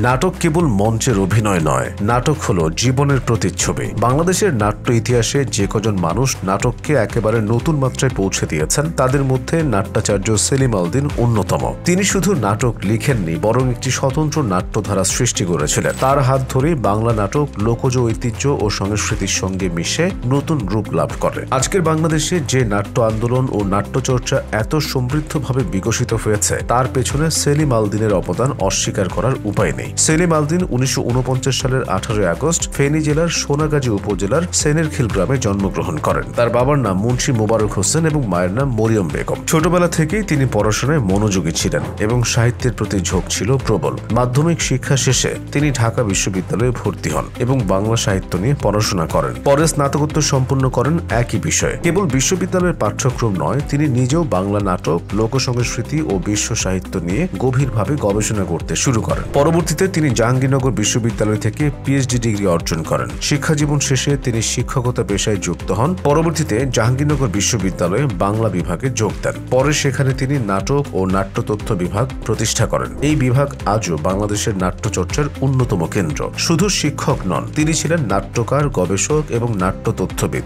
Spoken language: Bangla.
নাটক কেবল মঞ্চের অভিনয় নয়, নাটক হলো জীবনের প্রতিচ্ছবি। বাংলাদেশের নাট্য ইতিহাসে যে কজন মানুষ নাটককে একেবারে নতুন মাত্রায় পৌঁছে দিয়েছেন তাদের মধ্যে নাট্যাচার্য সেলিম আল দীন অন্যতম। তিনি শুধু নাটক লিখেননি, বরং একটি স্বতন্ত্র নাট্যধারা সৃষ্টি করেছিলেন। তার হাত ধরেই বাংলা নাটক লোকজ ঐতিহ্য ও সংস্কৃতির সঙ্গে মিশে নতুন রূপ লাভ করে। আজকের বাংলাদেশে যে নাট্য আন্দোলন ও নাট্যচর্চা এত সমৃদ্ধভাবে বিকশিত হয়েছে তার পেছনে সেলিম আল দীনের অবদান অস্বীকার করার উপায় নেই। সেলিম আল দীন 1949 সালের 18 আগস্ট ফেনী জেলার সোনাগাজী উপজেলার সেনেরখিল গ্রামে জন্মগ্রহণ করেন। তার বাবার নাম মুন্সি মোবারক হোসেন এবং মায়ের নাম মরিয়ম বেগম। ছোটবেলা থেকেই তিনি পড়াশোনায় মনোযোগী ছিলেন এবং সাহিত্যের প্রতি ঝোঁক ছিল প্রবল। মাধ্যমিক শিক্ষা শেষে তিনি ঢাকা বিশ্ববিদ্যালয়ে ভর্তি হন এবং বাংলা সাহিত্য নিয়ে পড়াশোনা করেন। পরে স্নাতকোত্তর সম্পন্ন করেন একই বিষয়ে। কেবল বিশ্ববিদ্যালয়ের পাঠ্যক্রম নয়, তিনি নিজেও বাংলা নাটক, লোকসংস্কৃতি ও বিশ্ব সাহিত্য নিয়ে গভীরভাবে গবেষণা করতে শুরু করেন। পরবর্তীতে তিনি জাহাঙ্গীরনগর বিশ্ববিদ্যালয় থেকে পিএইচডি ডিগ্রি অর্জন করেন। শিক্ষাজীবন শেষে তিনি শিক্ষকতা পেশায় যুক্ত হন। পরবর্তীতে জাহাঙ্গীরনগর বিশ্ববিদ্যালয়ে বাংলা বিভাগে যোগ দেন। পরে সেখানে তিনি নাটক ও নাট্যতথ্য বিভাগ প্রতিষ্ঠা করেন। এই বিভাগ আজও বাংলাদেশের নাট্যচর্চার অন্যতম কেন্দ্র। শুধু শিক্ষক নন, তিনি ছিলেন নাট্যকার, গবেষক এবং নাট্যতথ্যবিদ।